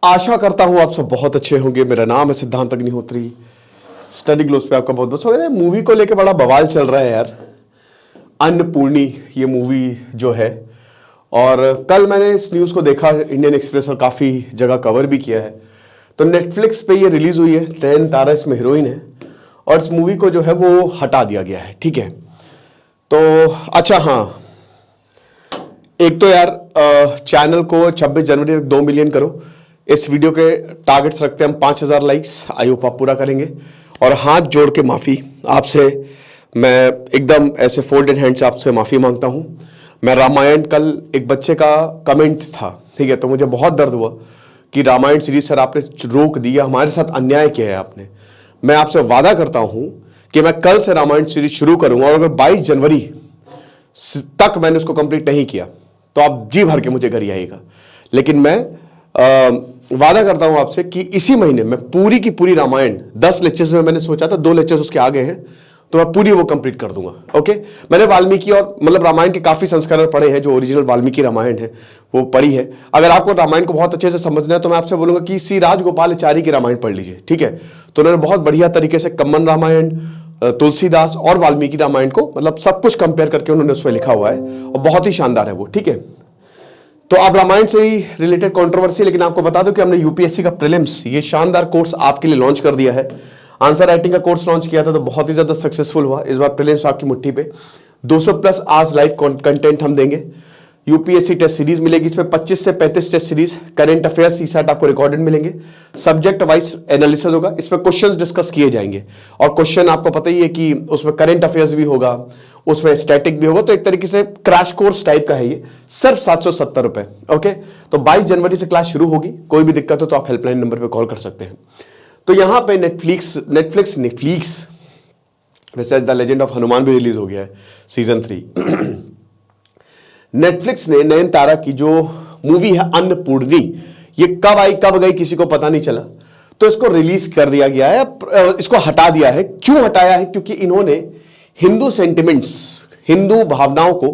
आशा करता हूं आप सब बहुत अच्छे होंगे। मेरा नाम है सिद्धांत अग्निहोत्री। स्टडी ग्लोस पे आपका बहुत बहुत स्वागत है। मूवी को लेके बड़ा बवाल चल रहा है यार, अन्नपूर्णी ये मूवी जो है। और कल मैंने इस न्यूज़ को देखा, इंडियन एक्सप्रेस और काफ़ी जगह कवर भी किया है। तो नेटफ्लिक्स पे ये रिलीज़ हुई है। नयन तारा इसमें हीरोइन है और इस मूवी को जो है वो हटा दिया गया है। ठीक है, तो अच्छा हाँ, एक तो यार चैनल को 26 जनवरी तक 2 मिलियन करो। इस वीडियो के टारगेट्स रखते हैं हम 5000 लाइक्स। आई होप आप पूरा करेंगे। और हाथ जोड़ के माफ़ी आपसे, मैं एकदम ऐसे फोल्डेड हैंड से आपसे माफ़ी मांगता हूँ। मैं रामायण, कल एक बच्चे का कमेंट था, ठीक है, तो मुझे बहुत दर्द हुआ कि रामायण सीरीज सर आपने रोक दिया, हमारे साथ अन्याय किया है आपने। मैं आपसे वादा करता हूँ कि मैं कल से रामायण सीरीज शुरू करूँगा और अगर 22 जनवरी तक मैंने उसको कंप्लीट नहीं किया तो आप जी भर के मुझे घर ही आइएगा। लेकिन मैं वादा करता हूं आपसे कि इसी महीने मैं पूरी की पूरी रामायण 10 लेक्चर्स में मैंने सोचा था, 2 लेक्चर्स उसके आगे हैं, तो मैं पूरी वो कंप्लीट कर दूंगा। ओके, मैंने वाल्मीकि और मतलब रामायण के काफी संस्करण पढ़े हैं, जो ओरिजिनल वाल्मीकि रामायण है वो पढ़ी है। अगर आपको रामायण को बहुत अच्छे से समझना है तो मैं आपसे बोलूंगा कि सी राजगोपालाचारी की रामायण पढ़ लीजिए। ठीक है, तो उन्होंने बहुत बढ़िया तरीके से कम्मन रामायण, तुलसीदास और वाल्मीकि रामायण को मतलब सब कुछ कंपेयर करके उन्होंने उसमें लिखा हुआ है और बहुत ही शानदार है वो। ठीक है, तो अब रामायण से ही रिलेटेड कंट्रोवर्सी, लेकिन आपको बता दूं कि हमने यूपीएससी का प्रीलिम्स ये शानदार कोर्स आपके लिए लॉन्च कर दिया है। आंसर राइटिंग का कोर्स लॉन्च किया था तो बहुत ही ज्यादा सक्सेसफुल हुआ। इस बार प्रीलिम्स आपकी मुट्ठी पे 200+ आवर्स लाइव कंटेंट हम देंगे। यूपीएससी टेस्ट सीरीज मिलेगी, इसमें 25 से 35 test series, current affairs CSAT आपको रिकॉर्डेड मिलेंगे, सब्जेक्ट वाइज एनालिसिस होगा, इसमें क्वेश्चंस डिस्कस किए जाएंगे। और क्वेश्चन आपको पता ही है कि उसमें करंट अफेयर्स भी होगा, उसमें स्टैटिक भी होगा, तो एक तरीके से क्रैश कोर्स टाइप का है ये, सिर्फ 770 रुपए। ओके, तो 22 जनवरी से क्लास शुरू होगी। कोई भी दिक्कत हो तो आप हेल्पलाइन नंबर पे कॉल कर सकते हैं। तो यहां पे नेटफ्लिक्स वैसे द लेजेंड ऑफ हनुमान भी रिलीज हो गया है सीजन 3। नेटफ्लिक्स ने नयन तारा की जो मूवी है अन्नपूर्णी, ये कब आई कब गई किसी को पता नहीं चला, तो इसको रिलीज कर दिया गया है, इसको हटा दिया है। क्यों हटाया है? क्योंकि इन्होंने हिंदू सेंटिमेंट्स, हिंदू भावनाओं को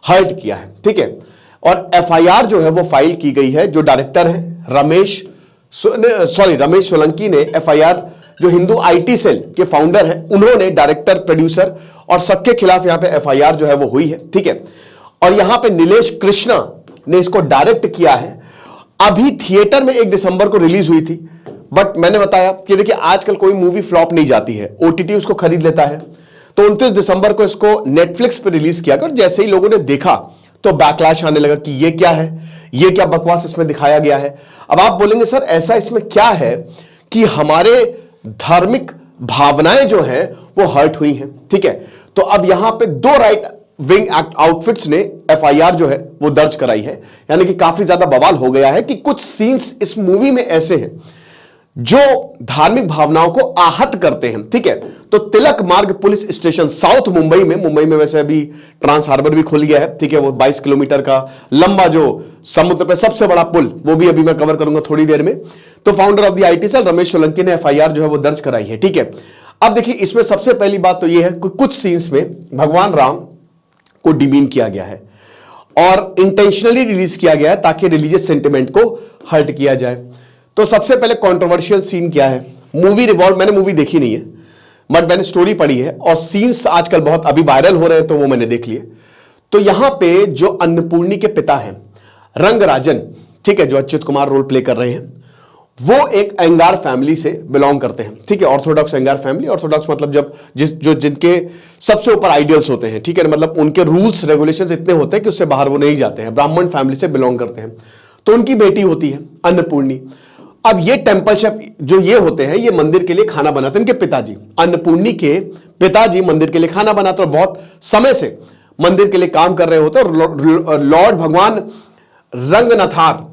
हर्ट किया है। ठीक है, और एफआईआर जो है वो फाइल की गई है। जो डायरेक्टर है रमेश सोलंकी ने एफआईआर, जो हिंदू आईटी सेल के फाउंडर हैं, उन्होंने डायरेक्टर, प्रोड्यूसर और सबके खिलाफ यहां पे एफआईआर जो है वो हुई है। ठीक है, और यहां पे नीलेश कृष्णा ने इसको डायरेक्ट किया है। अभी थिएटर में 1 दिसंबर को रिलीज हुई थी, बट मैंने बताया कि देखिए आजकल कोई मूवी फ्लॉप नहीं जाती है, ओटीटी उसको खरीद लेता है। तो 29 दिसंबर को इसको नेटफ्लिक्स पे रिलीज किया और जैसे ही लोगों ने देखा तो बैकलैश आने लगा कि ये क्या है, ये क्या बकवास इसमें दिखाया गया है। अब आप बोलेंगे सर ऐसा इसमें क्या है कि हमारे धार्मिक भावनाएं जो हैं वो हर्ट हुई हैं। ठीक है, तो अब यहां पे 2 राइट विंग आउटफिट्स ने एफआईआर जो है वो दर्ज कराई है। यानी कि काफी ज्यादा बवाल हो गया है कि कुछ सीन्स इस मूवी में ऐसे हैं जो धार्मिक भावनाओं को आहत करते हैं। ठीक है, तो तिलक मार्ग पुलिस स्टेशन साउथ मुंबई में वैसे अभी ट्रांस हार्बर भी खुल गया है। ठीक है, वो 22 किलोमीटर का लंबा जो समुद्र पे सबसे बड़ा पुल, वो भी अभी मैं कवर करूंगा थोड़ी देर में। तो founder of the IT cell Ramesh Solanki ने एफआईआर जो है वो दर्ज कराई है। ठीक है, अब देखिए इसमें सबसे पहली बात तो यह है कि कुछ सीन्स में भगवान राम को डिमीन किया गया है और इंटेंशनली रिलीज किया गया है ताकि रिलीजियस सेंटिमेंट को हर्ट किया जाए। तो सबसे पहले कंट्रोवर्शियल सीन क्या है? मूवी रिवॉल्व, मैंने मूवी देखी नहीं है बट मैंने स्टोरी पढ़ी है और सीन्स आजकल बहुत अभी वायरल हो रहे हैं तो वो मैंने देख लिए। तो यहां पे जो अन्नपूर्णी के पिता हैं रंगराजन, ठीक है, जो अच्युत कुमार रोल प्ले कर रहे हैं, वो एक अंगार फैमिली से बिलोंग करते हैं। ठीक है, ऑर्थोडॉक्स अंगार फैमिली। ऑर्थोडॉक्स मतलब जब जिनके सबसे ऊपर आइडियल्स होते हैं। ठीक है, मतलब उनके रूल्स रेगुलेशंस इतने होते हैं कि उससे बाहर वो नहीं जाते हैं, ब्राह्मण फैमिली से बिलोंग करते हैं। तो उनकी बेटी होती है अन्नपूर्णी। अब ये टेंपल शेफ जो ये होते हैं, ये मंदिर के लिए खाना बनाते हैं। इनके पिताजी, अन्नपूर्णी के पिताजी मंदिर के लिए खाना बनाते और बहुत समय से मंदिर के लिए काम कर रहे होते और लॉर्ड भगवान रंगनाथार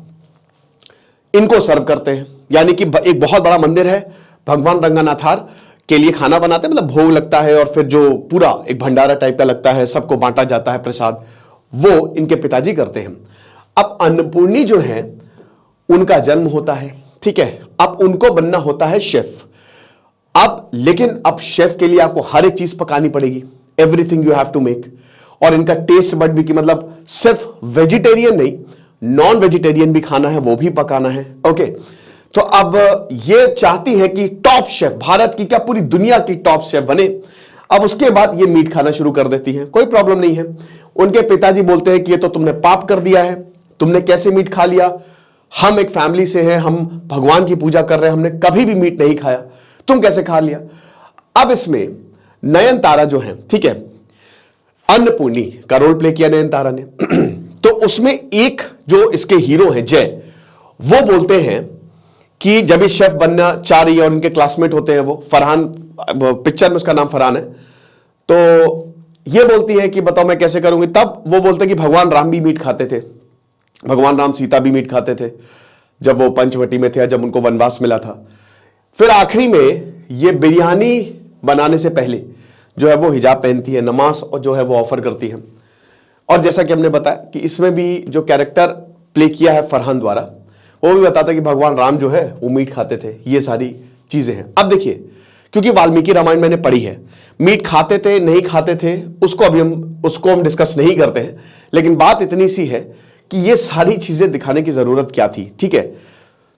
इनको सर्व करते हैं। यानी कि एक बहुत बड़ा मंदिर है, भगवान रंगनाथार के लिए खाना बनाते हैं, मतलब भोग लगता है और फिर जो पूरा एक भंडारा टाइप का लगता है, सबको बांटा जाता है प्रसाद, वो इनके पिताजी करते हैं। अब अन्नपूर्णी जो है उनका जन्म होता है। ठीक है, अब उनको बनना होता है शेफ। अब लेकिन अब शेफ के लिए आपको हर एक चीज पकानी पड़ेगी, everything you have to make. और इनका टेस्ट बड भी कि मतलब सिर्फ वेजिटेरियन नहीं नॉन वेजिटेरियन भी खाना है, वो भी पकाना है। ओके, तो अब ये चाहती है कि टॉप शेफ, भारत की क्या पूरी दुनिया की टॉप शेफ बने। अब उसके बाद ये मीट खाना शुरू कर देती है, कोई प्रॉब्लम नहीं है। उनके पिताजी बोलते हैं कि ये तो तुमने पाप कर दिया है, तुमने कैसे मीट खा लिया, हम एक फैमिली से हैं, हम भगवान की पूजा कर रहे हैं, हमने कभी भी मीट नहीं खाया, तुम कैसे खा लिया। अब इसमें नयनतारा जो है, ठीक है, अन्नपूर्णी का रोल प्ले किया नयनतारा ने। तो उसमें एक जो इसके हीरो हैं जय, वो बोलते हैं कि जब ये शेफ बनना चाह रही है और उनके क्लासमेट होते हैं वो फरहान, पिक्चर में उसका नाम फरहान है, तो ये बोलती है कि बताओ मैं कैसे करूंगी। तब वो बोलते हैं कि भगवान राम भी मीट खाते थे, भगवान राम सीता भी मीट खाते थे जब वो पंचवटी में थे, जब उनको वनवास मिला था। फिर आखिरी में ये बिरयानी बनाने से पहले जो है वो हिजाब पहनती है, नमाज और जो है वो ऑफर करती है। और जैसा कि हमने बताया कि इसमें भी जो कैरेक्टर प्ले किया है फरहान द्वारा, वो भी बताता है कि भगवान राम जो है वो मीट खाते थे। ये सारी चीजें हैं। अब देखिए, क्योंकि वाल्मीकि रामायण मैंने पढ़ी है, मीट खाते थे नहीं खाते थे उसको हम डिस्कस नहीं करते हैं, लेकिन बात इतनी सी है कि ये सारी चीजें दिखाने की जरूरत क्या थी, ठीक है।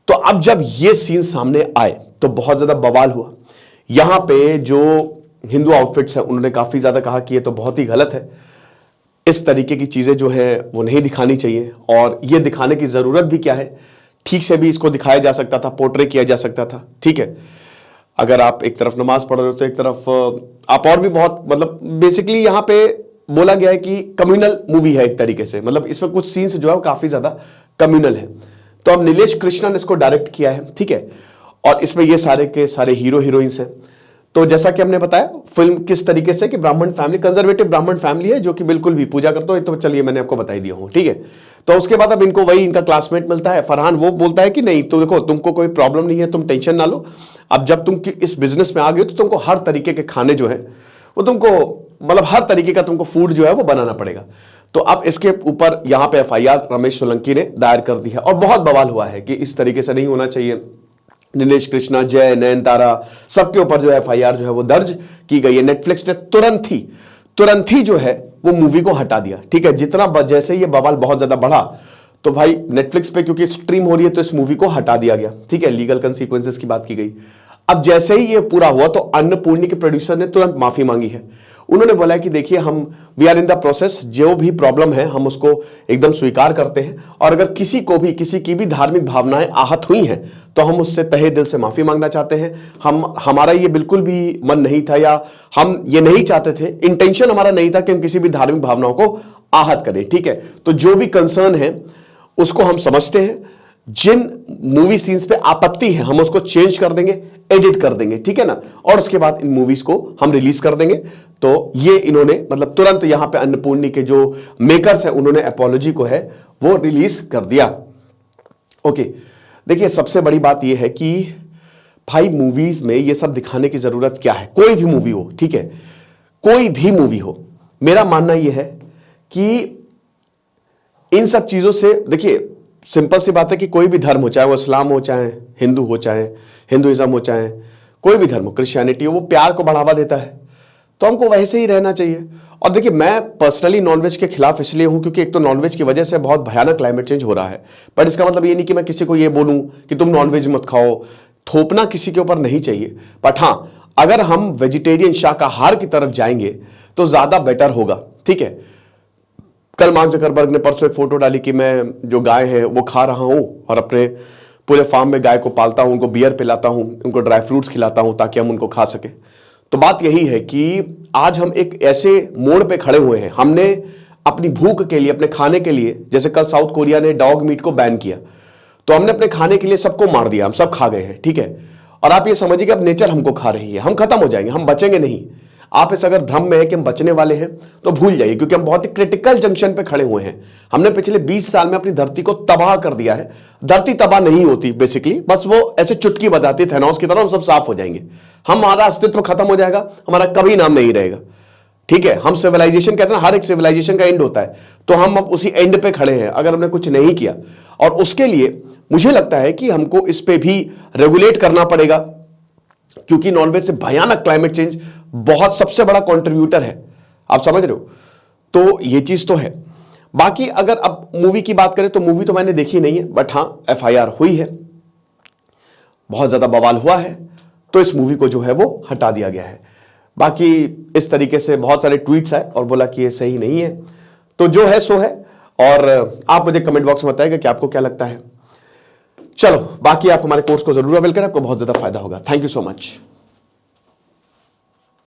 तो अब जब ये सीन सामने आए तो बहुत ज्यादा बवाल हुआ। यहां पे जो हिंदू आउटफिट्स हैं उन्होंने काफी ज्यादा कहा कि ये तो बहुत ही गलत है, इस तरीके की चीजें जो है वो नहीं दिखानी चाहिए, और ये दिखाने की जरूरत भी क्या है, ठीक से भी इसको दिखाया जा सकता था, पोर्ट्रे किया जा सकता था, ठीक है। अगर आप एक तरफ नमाज पढ़ रहे हो तो एक तरफ आप और भी बहुत, मतलब बेसिकली यहां पे बोला गया है कि कम्युनल मूवी है एक तरीके से, मतलब इसमें कुछ सीन्स जो है वो काफी ज्यादा कम्युनल है। तो अब नीलेश कृष्णा ने इसको डायरेक्ट किया है, ठीक है, और इसमें ये सारे के सारे हीरो हीरोइंस हैं। तो जैसा कि हमने बताया फिल्म किस तरीके से कि ब्राह्मण फैमिली, कंजर्वेटिव ब्राह्मण फैमिली है जो कि बिल्कुल भी पूजा करते हो, तो चलिए मैंने आपको बता ही दिया हूं, ठीक है। तो उसके बाद अब इनको वही इनका क्लासमेट मिलता है फरहान, वो बोलता है कि नहीं तो देखो तुमको कोई प्रॉब्लम नहीं है, तुम टेंशन ना लो, अब जब तुम इस बिजनेस में आ गए हो तो तुमको हर तरीके के खाने जो है वो तुमको, मतलब हर तरीके का तुमको फूड जो है वो बनाना पड़ेगा। तो अब इसके ऊपर यहां पे एफआईआर रमेश सोलंकी ने दायर कर दी है, और बहुत बवाल हुआ है कि इस तरीके से नहीं होना चाहिए। नीलेश कृष्णा, जय, नयनतारा, सबके ऊपर जो एफआईआर जो है वो दर्ज की गई है। नेटफ्लिक्स ने तुरंत ही जो है वो मूवी को हटा दिया, ठीक है। जितना जैसे ये बवाल बहुत ज्यादा बढ़ा तो भाई नेटफ्लिक्स पे क्योंकि स्ट्रीम हो रही है तो इस मूवी को हटा दिया गया, ठीक है। लीगल कंसीक्वेंसेस की बात की गई। अब जैसे ही ये पूरा हुआ तो अन्नपूर्णी के प्रोड्यूसर ने तुरंत माफी मांगी है। उन्होंने बोला कि देखिए हम we are in the process, जो भी प्रॉब्लम है हम उसको एकदम स्वीकार करते हैं, और अगर किसी को भी किसी की भी धार्मिक भावनाएं आहत हुई हैं तो हम उससे तहे दिल से माफी मांगना चाहते हैं। हमारा ये बिल्कुल भी मन नहीं था, या हम ये नहीं चाहते थे, इंटेंशन हमारा नहीं था कि हम किसी भी धार्मिक भावनाओं को आहत करें, ठीक है। तो जो भी कंसर्न है उसको हम समझते हैं, जिन मूवी सीन्स पे आपत्ति है हम उसको चेंज कर देंगे, एडिट कर देंगे, ठीक है ना, और उसके बाद इन मूवीज को हम रिलीज कर देंगे। तो ये इन्होंने मतलब तुरंत यहां पे अन्नपूर्णी के जो मेकर्स हैं उन्होंने अपॉलॉजी को है वो रिलीज कर दिया। ओके, देखिए सबसे बड़ी बात ये है कि भाई मूवीज में ये सब दिखाने की जरूरत क्या है, कोई भी मूवी हो, ठीक है, कोई भी मूवी हो, मेरा मानना यह है कि इन सब चीजों से, देखिए सिंपल सी बात है कि कोई भी धर्म हो, चाहे वो इस्लाम हो, चाहे हिंदू हो, चाहे हिंदुइज्म हो, चाहे कोई भी धर्म हो, क्रिश्चियनिटी हो, वो प्यार को बढ़ावा देता है, तो हमको वैसे ही रहना चाहिए। और देखिए मैं पर्सनली नॉनवेज के खिलाफ इसलिए हूं क्योंकि एक तो नॉनवेज की वजह से बहुत भयानक क्लाइमेट चेंज हो रहा है, पर इसका मतलब ये नहीं कि मैं किसी को ये बोलूं कि तुम नॉनवेज मत खाओ, थोपना किसी के ऊपर नहीं चाहिए। बट हाँ, अगर हम वेजिटेरियन शाकाहार की तरफ जाएंगे तो ज्यादा बेटर होगा, ठीक है। कल मार्क जकरबर्ग ने परसों एक फोटो डाली कि मैं जो गाय है वो खा रहा हूं और अपने पूरे फार्म में गाय को पालता हूं, उनको बियर पिलाता हूं, उनको ड्राई फ्रूट्स खिलाता हूं ताकि हम उनको खा सके। तो बात यही है कि आज हम एक ऐसे मोड़ पे खड़े हुए हैं, हमने अपनी भूख के लिए, अपने खाने के लिए, जैसे कल साउथ कोरिया ने डॉग मीट को बैन किया, तो हमने अपने खाने के लिए सबको मार दिया, हम सब खा गए हैं, ठीक है। और आप ये समझिए कि अब नेचर हमको खा रही है, हम खत्म हो जाएंगे, हम बचेंगे नहीं। आप इस अगर भ्रम में है कि हम बचने वाले हैं तो भूल जाइए, क्योंकि हम बहुत ही क्रिटिकल जंक्शन पे खड़े हुए हैं। हमने पिछले 20 साल में अपनी धरती को तबाह कर दिया है। धरती तबाह नहीं होती बेसिकली, बस वो ऐसे चुटकी बजाती थैनोस की तरह हम सब साफ हो जाएंगे, हमारा अस्तित्व खत्म हो जाएगा, हमारा कभी नाम नहीं रहेगा, ठीक है। हम सिविलाइजेशन कहते हैं, हर एक सिविलाइजेशन का एंड होता है, तो हम अब उसी एंड पे खड़े हैं अगर हमने कुछ नहीं किया। और उसके लिए मुझे लगता है कि हमको इस पे भी रेगुलेट करना पड़ेगा, क्योंकि नॉनवेज से भयानक क्लाइमेट चेंज बहुत सबसे बड़ा कंट्रीब्यूटर है, आप समझ रहे हो। तो ये चीज तो है। बाकी अगर अब मूवी की बात करें तो मूवी तो मैंने देखी नहीं है, बट हाँ FIR हुई है, बहुत ज्यादा बवाल हुआ है, तो इस मूवी को जो है वो हटा दिया गया है। बाकी इस तरीके से बहुत सारे ट्वीट्स आए और बोला कि ये सही नहीं है, तो जो है सो है। और आप मुझे कमेंट बॉक्स में बताइएगा कि आपको क्या लगता है। चलो, बाकी आप हमारे कोर्स को जरूर अवेल करें, आपको बहुत ज्यादा फायदा होगा। Thank you so much.